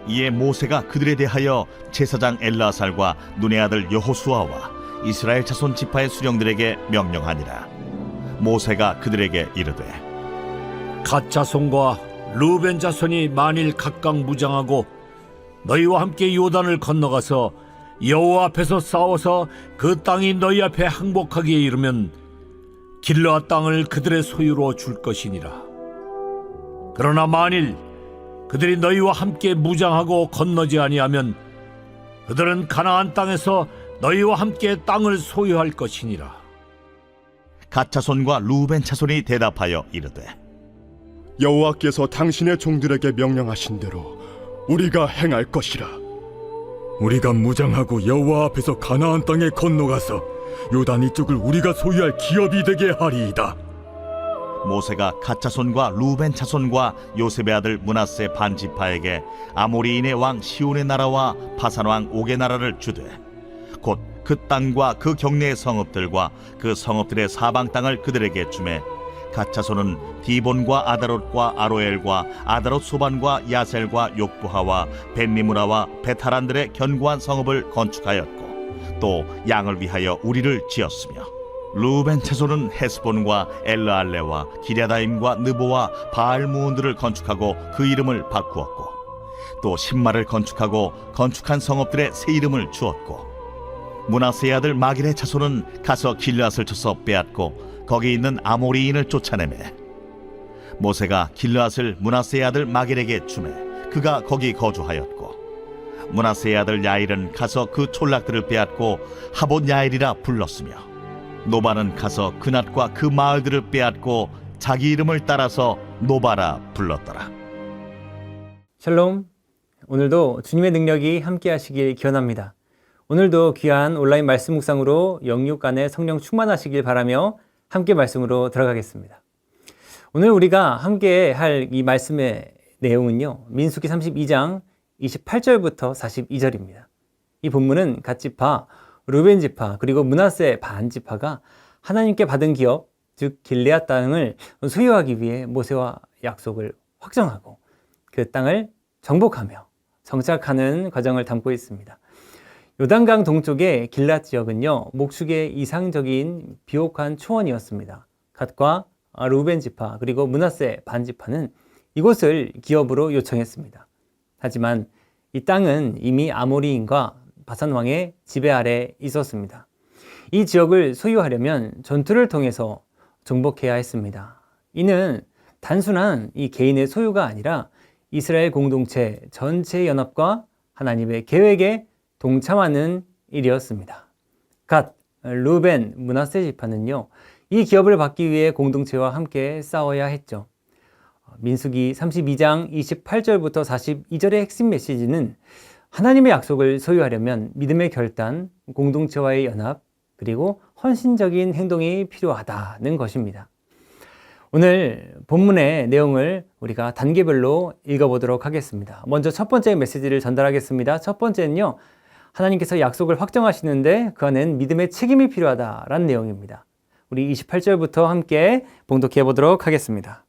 이에 모세가 그들에 대하여 제사장 엘르아살과 눈의 아들 여호수아와 이스라엘 자손 지파의 수령들에게 명령하니라. 모세가 그들에게 이르되 갓 자손과 루벤 자손이 만일 각각 무장하고 너희와 함께 요단을 건너가서 여호와 앞에서 싸워서 그 땅이 너희 앞에 항복하기에 이르면 길르앗 땅을 그들의 소유로 줄 것이니라. 그러나 만일 그들이 너희와 함께 무장하고 건너지 아니하면 그들은 가나안 땅에서 너희와 함께 땅을 소유할 것이니라. 갓 자손과 루벤 자손이 대답하여 이르되 여호와께서 당신의 종들에게 명령하신 대로 우리가 행할 것이라. 우리가 무장하고 여호와 앞에서 가나안 땅에 건너가서 요단 이쪽을 우리가 소유할 기업이 되게 하리이다. 모세가 갓 자손과 루벤 자손과 요셉의 아들 므낫세 반지파에게 아모리인의 왕 시온의 나라와 바산 왕 옥의 나라를 주되 곧 그 땅과 그 경내의 성읍들과 그 성읍들의 사방 땅을 그들에게 주매 갓 자손은 디본과 아다롯과 아로엘과 아다롯 소반과 야셀과 욕부하와 벤니무라와 베타란들의 견고한 성읍을 건축하였고 또 양을 위하여 우리를 지었으며 루벤 자손은 헤스본과 엘르알레와 기랴다임과 느보와 바알무온들을 건축하고 그 이름을 바꾸었고 또 신마를 건축하고 건축한 성읍들의 새 이름을 주었고 므낫세의 아들 마길의 자손은 가서 길르앗을 쳐서 빼앗고 거기 있는 아모리인을 쫓아내매 모세가 길르앗을 므낫세의 아들 마길에게 주매 그가 거기 거주하였고 므낫세의 아들 야일은 가서 그 촌락들을 빼앗고 하봇 야일이라 불렀으며 노바는 가서 그낫과 그 마을들을 빼앗고 자기 이름을 따라서 노바라 불렀더라. 샬롬, 오늘도 주님의 능력이 함께 하시길 기원합니다. 오늘도 귀한 온라인 말씀 묵상으로 영육 간의 성령 충만하시길 바라며 함께 말씀으로 들어가겠습니다. 오늘 우리가 함께 할 이 말씀의 내용은요, 민수기 32장 28절부터 42절입니다. 이 본문은 갓지파, 루벤 지파, 그리고 므낫세 반 지파가 하나님께 받은 기업, 즉 길르앗 땅을 소유하기 위해 모세와 약속을 확정하고 그 땅을 정복하며 정착하는 과정을 담고 있습니다. 요단강 동쪽의 길르앗 지역은요, 목축의 이상적인 비옥한 초원이었습니다. 갓과 루벤 지파 그리고 므낫세 반 지파는 이곳을 기업으로 요청했습니다. 하지만 이 땅은 이미 아모리인과 바산 왕의 지배 아래 있었습니다. 이 지역을 소유하려면 전투를 통해서 정복해야 했습니다. 이는 단순한 이 개인의 소유가 아니라 이스라엘 공동체 전체의 연합과 하나님의 계획에 동참하는 일이었습니다. 갓, 루벤, 므낫세 지파는요, 이 기업을 받기 위해 공동체와 함께 싸워야 했죠. 민수기 32장 28절부터 42절의 핵심 메시지는 하나님의 약속을 소유하려면 믿음의 결단, 공동체와의 연합, 그리고 헌신적인 행동이 필요하다는 것입니다. 오늘 본문의 내용을 우리가 단계별로 읽어보도록 하겠습니다. 먼저 첫 번째 메시지를 전달하겠습니다. 첫 번째는요, 하나님께서 약속을 확정하시는데 그 안엔 믿음의 책임이 필요하다라는 내용입니다. 우리 28절부터 함께 봉독해 보도록 하겠습니다.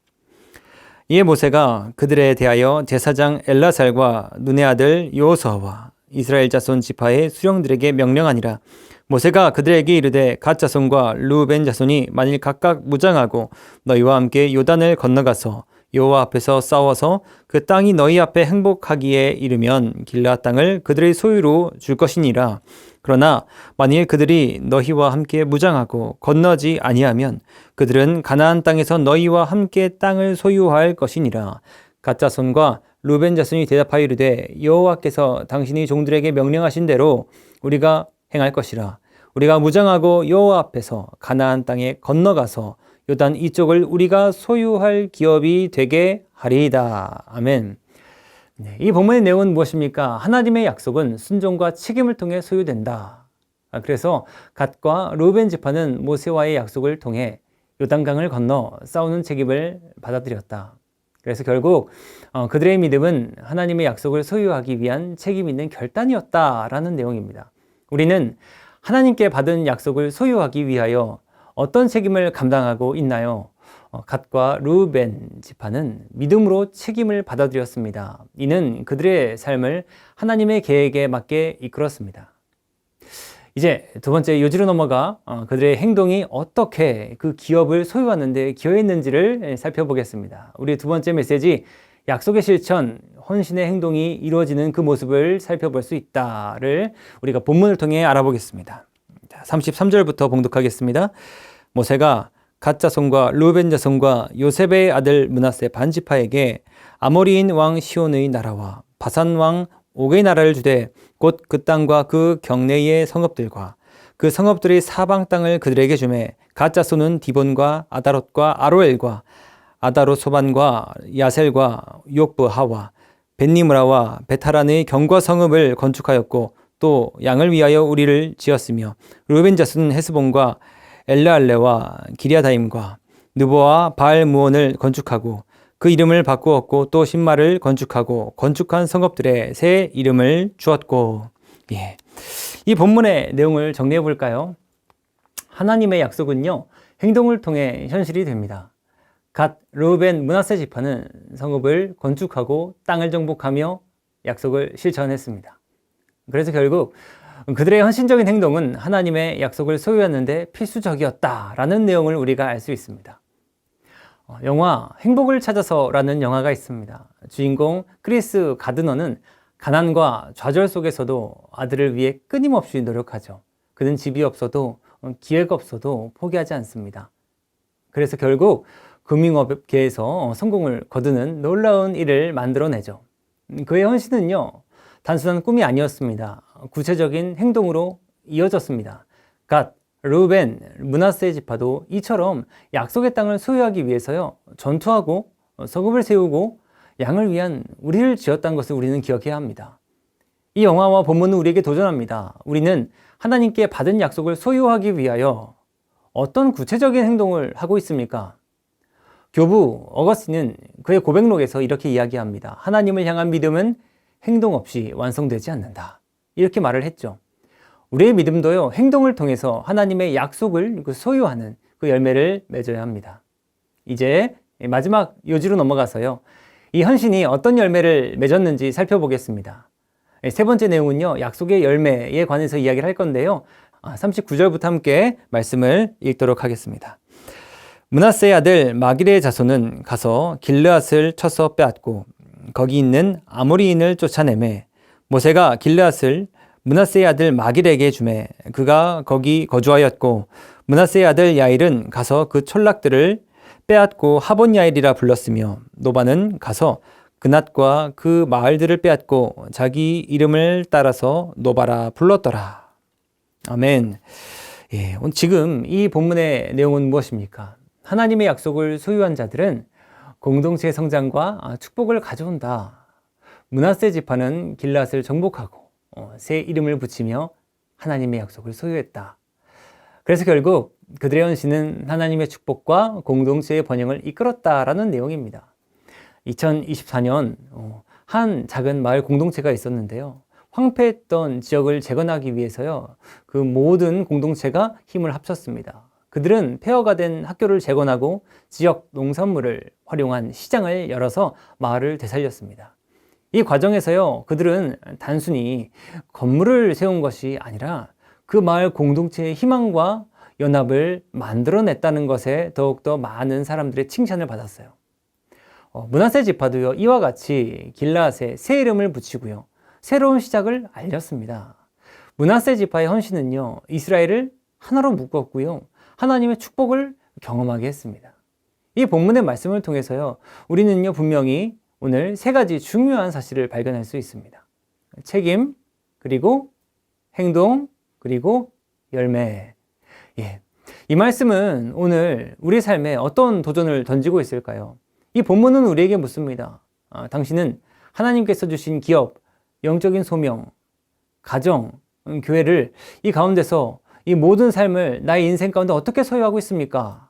이에 모세가 그들에 대하여 제사장 엘르아살과 눈의 아들 여호수아와 이스라엘 자손 지파의 수령들에게 명령하니라. 모세가 그들에게 이르되 갓 자손과 루벤 자손이 만일 각각 무장하고 너희와 함께 요단을 건너가서 여호와 앞에서 싸워서 그 땅이 너희 앞에 행복하기에 이르면 길르앗 땅을 그들의 소유로 줄 것이니라. 그러나 만일 그들이 너희와 함께 무장하고 건너지 아니하면 그들은 가나안 땅에서 너희와 함께 땅을 소유할 것이니라. 갓 자손과 루벤 자손이 대답하여 이르되 여호와께서 당신이 종들에게 명령하신 대로 우리가 행할 것이라. 우리가 무장하고 여호와 앞에서 가나안 땅에 건너가서 요단 이쪽을 우리가 소유할 기업이 되게 하리이다. 아멘. 이 본문의 내용은 무엇입니까? 하나님의 약속은 순종과 책임을 통해 소유된다. 그래서 갓과 루벤 지파는 모세와의 약속을 통해 요단강을 건너 싸우는 책임을 받아들였다. 그래서 결국 그들의 믿음은 하나님의 약속을 소유하기 위한 책임 있는 결단이었다라는 내용입니다. 우리는 하나님께 받은 약속을 소유하기 위하여 어떤 책임을 감당하고 있나요? 갓과 루벤 지파는 믿음으로 책임을 받아들였습니다. 이는 그들의 삶을 하나님의 계획에 맞게 이끌었습니다. 이제 두 번째 요지로 넘어가 그들의 행동이 어떻게 그 기업을 소유하는 데 기여했는지를 살펴보겠습니다. 우리 두 번째 메시지, 약속의 실천, 헌신의 행동이 이루어지는 그 모습을 살펴볼 수 있다를 우리가 본문을 통해 알아보겠습니다. 33절부터 봉독하겠습니다. 모세가 갓 자손과 루벤 자손과 요셉의 아들 므낫세 반지파에게 아모리인 왕 시온의 나라와 바산 왕 옥의 나라를 주되 곧 그 땅과 그 경내의 성읍들과 그 성읍들의 사방 땅을 그들에게 주매 갓 자손은 디본과 아다롯과 아로엘과 아다롯 소반과 야셀과 욕부 하와 벳니므라와 베타란의 경과 성읍을 건축하였고 또 양을 위하여 우리를 지었으며 루벤 자손은 헤스본과 엘르알레와 기리아다임과 느보와 바알무온을 건축하고 그 이름을 바꾸었고 또 신마를 건축하고 건축한 성읍들의 새 이름을 주었고. 이 본문의 내용을 정리해 볼까요? 하나님의 약속은요, 행동을 통해 현실이 됩니다. 갓, 르우벤, 므낫세 지파는 성읍을 건축하고 땅을 정복하며 약속을 실천했습니다. 그래서 결국 그들의 헌신적인 행동은 하나님의 약속을 소유하는데 필수적이었다라는 내용을 우리가 알 수 있습니다. 영화 행복을 찾아서라는 영화가 있습니다. 주인공 크리스 가드너는 가난과 좌절 속에서도 아들을 위해 끊임없이 노력하죠. 그는 집이 없어도 기회가 없어도 포기하지 않습니다. 그래서 결국 금융업계에서 성공을 거두는 놀라운 일을 만들어내죠. 그의 헌신은요, 단순한 꿈이 아니었습니다. 구체적인 행동으로 이어졌습니다. 갓, 루벤, 므낫세 지파도 이처럼 약속의 땅을 소유하기 위해서요, 전투하고 성읍을 세우고 양을 위한 우리를 지었다는 것을 우리는 기억해야 합니다. 이 영화와 본문은 우리에게 도전합니다. 우리는 하나님께 받은 약속을 소유하기 위하여 어떤 구체적인 행동을 하고 있습니까? 교부 어거스틴은 그의 고백록에서 이렇게 이야기합니다. 하나님을 향한 믿음은 행동 없이 완성되지 않는다. 이렇게 말을 했죠. 우리의 믿음도요, 행동을 통해서 하나님의 약속을 소유하는 그 열매를 맺어야 합니다. 이제 마지막 요지로 넘어가서요, 이 헌신이 어떤 열매를 맺었는지 살펴보겠습니다. 세 번째 내용은요, 약속의 열매에 관해서 이야기를 할 건데요. 39절부터 함께 말씀을 읽도록 하겠습니다. 므낫세의 아들 마길의 자손은 가서 길르앗을 쳐서 빼앗고 거기 있는 아모리인을 쫓아내매 모세가 길르앗을 므낫세의 아들 마길에게 주매 그가 거기 거주하였고 므낫세의 아들 야일은 가서 그 촌락들을 빼앗고 하본 야일이라 불렀으며 노바는 가서 그낫과 그 마을들을 빼앗고 자기 이름을 따라서 노바라 불렀더라. 아멘. 지금 이 본문의 내용은 무엇입니까? 하나님의 약속을 소유한 자들은 공동체의 성장과 축복을 가져온다. 므낫세 지파는 길앗을 정복하고 새 이름을 붙이며 하나님의 약속을 소유했다. 그래서 결국 그들의 헌신은 하나님의 축복과 공동체의 번영을 이끌었다라는 내용입니다. 2024년 한 작은 마을 공동체가 있었는데요. 황폐했던 지역을 재건하기 위해서요, 그 모든 공동체가 힘을 합쳤습니다. 그들은 폐허가 된 학교를 재건하고 지역 농산물을 활용한 시장을 열어서 마을을 되살렸습니다. 이 과정에서요, 그들은 단순히 건물을 세운 것이 아니라 그 마을 공동체의 희망과 연합을 만들어냈다는 것에 더욱더 많은 사람들의 칭찬을 받았어요. 므낫세 지파도요, 이와 같이 길앗에 새 이름을 붙이고요, 새로운 시작을 알렸습니다. 므낫세 지파의 헌신은요, 이스라엘을 하나로 묶었고요, 하나님의 축복을 경험하게 했습니다. 이 본문의 말씀을 통해서요, 우리는요, 분명히 오늘 세 가지 중요한 사실을 발견할 수 있습니다. 책임, 그리고 행동, 그리고 열매. 이 말씀은 오늘 우리 삶에 어떤 도전을 던지고 있을까요? 이 본문은 우리에게 묻습니다. 당신은 하나님께서 주신 기업, 영적인 소명, 가정, 교회를 이 가운데서 이 모든 삶을 나의 인생 가운데 어떻게 소유하고 있습니까?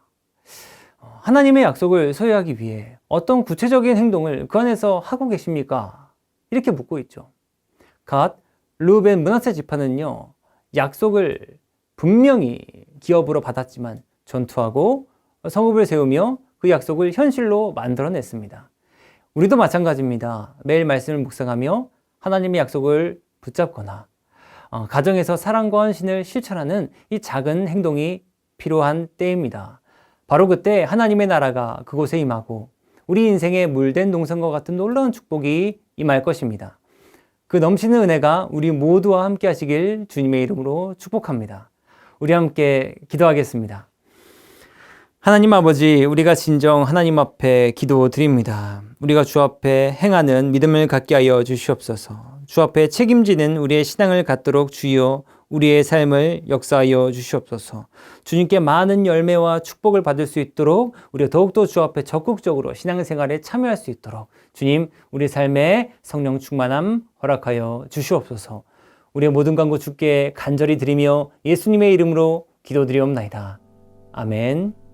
하나님의 약속을 소유하기 위해 어떤 구체적인 행동을 그 안에서 하고 계십니까? 이렇게 묻고 있죠. 갓, 르우벤, 므낫세 지파는요, 약속을 분명히 기업으로 받았지만 전투하고 성읍을 세우며 그 약속을 현실로 만들어냈습니다. 우리도 마찬가지입니다. 매일 말씀을 묵상하며 하나님의 약속을 붙잡거나 가정에서 사랑과 헌신을 실천하는 이 작은 행동이 필요한 때입니다. 바로 그때 하나님의 나라가 그곳에 임하고 우리 인생의 물된 농산과 같은 놀라운 축복이 임할 것입니다. 그 넘치는 은혜가 우리 모두와 함께 하시길 주님의 이름으로 축복합니다. 우리 함께 기도하겠습니다. 하나님 아버지, 우리가 진정 하나님 앞에 기도드립니다. 우리가 주 앞에 행하는 믿음을 갖게 하여 주시옵소서. 주 앞에 책임지는 우리의 신앙을 갖도록 주여 우리의 삶을 역사하여 주시옵소서. 주님께 많은 열매와 축복을 받을 수 있도록 우리가 더욱더 주 앞에 적극적으로 신앙생활에 참여할 수 있도록 주님, 우리 삶에 성령 충만함 허락하여 주시옵소서. 우리의 모든 간구 주께 간절히 드리며 예수님의 이름으로 기도드리옵나이다. 아멘.